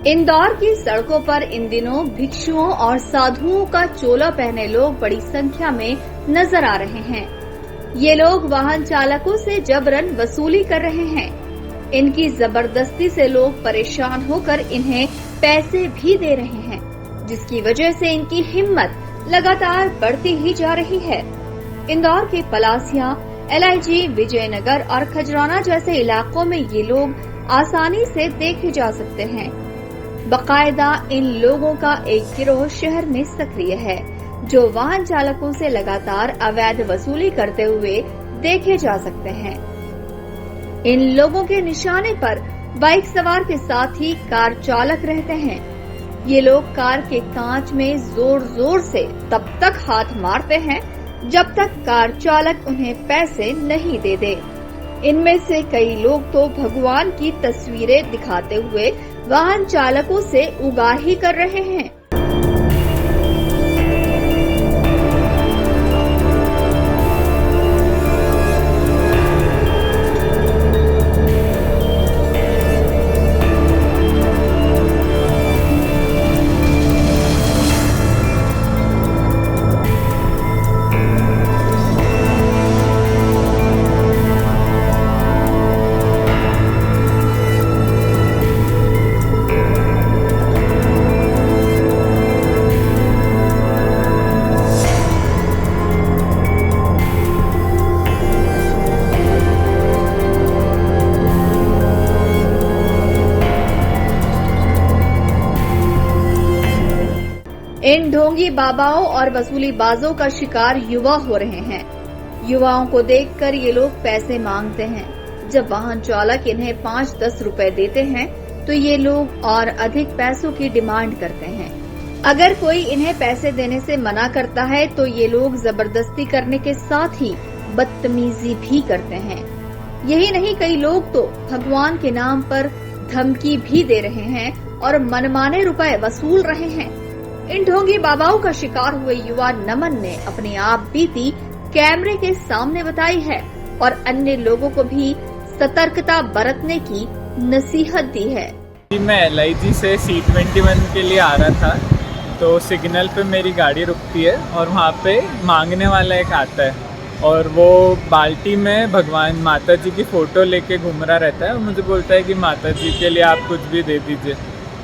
इंदौर की सड़कों पर इन दिनों भिक्षुओं और साधुओं का चोला पहने लोग बड़ी संख्या में नजर आ रहे हैं। ये लोग वाहन चालकों से जबरन वसूली कर रहे हैं। इनकी जबरदस्ती से लोग परेशान होकर इन्हें पैसे भी दे रहे हैं, जिसकी वजह से इनकी हिम्मत लगातार बढ़ती ही जा रही है। इंदौर के पलासिया, LIG, विजयनगर और खजराना जैसे इलाकों में ये लोग आसानी से देखे जा सकते हैं। बाकायदा इन लोगों का एक गिरोह शहर में सक्रिय है, जो वाहन चालकों से लगातार अवैध वसूली करते हुए देखे जा सकते हैं। इन लोगों के निशाने पर बाइक सवार के साथ ही कार चालक रहते हैं। ये लोग कार के कांच में जोर जोर से तब तक हाथ मारते हैं जब तक कार चालक उन्हें पैसे नहीं दे दे। इनमें से कई लोग तो भगवान की तस्वीरें दिखाते हुए वाहन चालकों से उगाही कर रहे हैं। इन ढोंगी बाबाओं और वसूलीबाजों का शिकार युवा हो रहे हैं। युवाओं को देखकर ये लोग पैसे मांगते हैं। जब वाहन चालक इन्हें 5-10 रुपए देते हैं तो ये लोग और अधिक पैसों की डिमांड करते हैं। अगर कोई इन्हें पैसे देने से मना करता है तो ये लोग जबरदस्ती करने के साथ ही बदतमीजी भी करते हैं। यही नहीं, कई लोग तो भगवान के नाम पर धमकी भी दे रहे हैं और मनमाने रुपए वसूल रहे हैं। इन ढोंगी बाबाओं का शिकार हुए युवा नमन ने अपनी आप बीती कैमरे के सामने बताई है और अन्य लोगों को भी सतर्कता बरतने की नसीहत दी है। मैं LIG से C21 के लिए आ रहा था, तो सिग्नल पे मेरी गाड़ी रुकती है और वहाँ पे मांगने वाला एक आता है और वो बाल्टी में भगवान माता जी की फ़ोटो लेके घूम रहा रहता है और मुझे बोलता है कि माता जी के लिए आप कुछ भी दे दीजिए।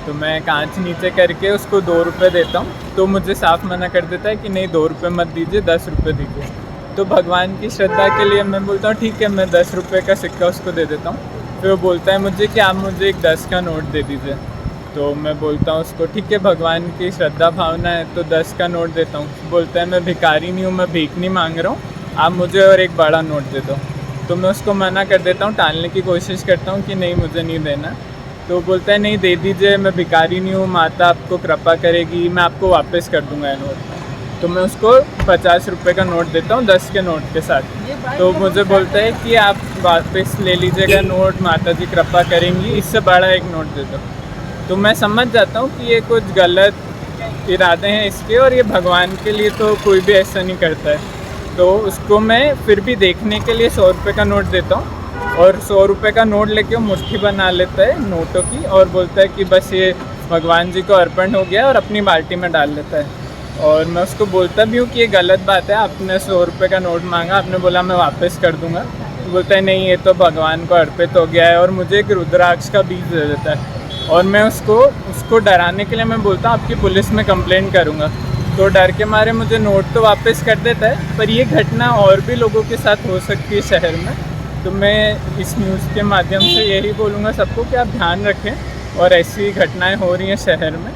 तो मैं कांच नीचे करके उसको 2 रुपये देता हूँ, तो मुझे साफ मना कर देता है कि नहीं 2 रुपये मत दीजिए, 10 रुपये दीजिए। तो भगवान की श्रद्धा के लिए मैं बोलता हूँ ठीक है, मैं 10 रुपये का सिक्का उसको दे देता हूँ। फिर वो बोलता है मुझे कि आप मुझे एक 10 का नोट दे दीजिए। तो मैं बोलता हूँ उसको ठीक है, भगवान की श्रद्धा भावना है तो 10 का नोट देता हूँ। बोलता है मैं भिखारी नहीं हूँ, मैं भीख नहीं मांग रहा हूँ, आप मुझे और एक बड़ा नोट दे दो। तो मैं उसको मना कर देता हूँ, टालने की कोशिश करता हूँ कि नहीं मुझे नहीं देना। तो बोलता है नहीं दे दीजिए, मैं भिखारी नहीं हूँ, माता आपको कृपा करेगी, मैं आपको वापस कर दूंगा ये नोट। तो मैं उसको 50 रुपये का नोट देता हूँ 10 के नोट के साथ। तो मुझे बोलता है कि आप वापस ले लीजिएगा नोट, माता जी कृपा करेंगी, इससे बड़ा एक नोट दे दो। तो मैं समझ जाता हूँ कि ये कुछ गलत इरादे हैं इसके और ये भगवान के लिए तो कोई भी ऐसा नहीं करता है। तो उसको मैं फिर भी देखने के लिए 100 रुपये का नोट देता हूँ और 100 रुपये का नोट लेके वो मुट्ठी बना लेता है नोटों की और बोलता है कि बस ये भगवान जी को अर्पण हो गया और अपनी बाल्टी में डाल लेता है। और मैं उसको बोलता भी हूँ कि ये गलत बात है, आपने 100 रुपये का नोट मांगा, आपने बोला मैं वापस कर दूंगा। तो बोलता है नहीं ये तो भगवान को अर्पित हो गया है और मुझे एक रुद्राक्ष का बीज दे देता है। और मैं उसको डराने के लिए मैं बोलता हूँ आपकी पुलिस में कंप्लेंट करूँगा। तो डर के मारे मुझे नोट तो वापस कर देता है, पर ये घटना और भी लोगों के साथ हो सकती है शहर में। तो मैं इस न्यूज़ के माध्यम से यही बोलूँगा सबको कि आप ध्यान रखें और ऐसी घटनाएं हो रही हैं शहर में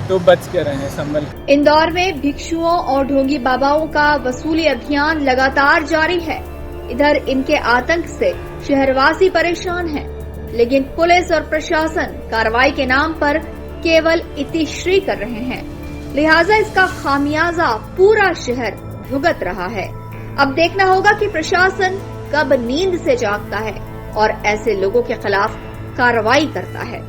तो बच के रहें, संभल। इंदौर में भिक्षुओं और ढोंगी बाबाओं का वसूली अभियान लगातार जारी है। इधर इनके आतंक से शहरवासी परेशान हैं, लेकिन पुलिस और प्रशासन कार्रवाई के नाम पर केवल इतिश्री कर रहे हैं। लिहाजा इसका खामियाजा पूरा शहर भुगत रहा है। अब देखना होगा कि प्रशासन कब नींद से जागता है और ऐसे लोगों के खिलाफ कार्रवाई करता है।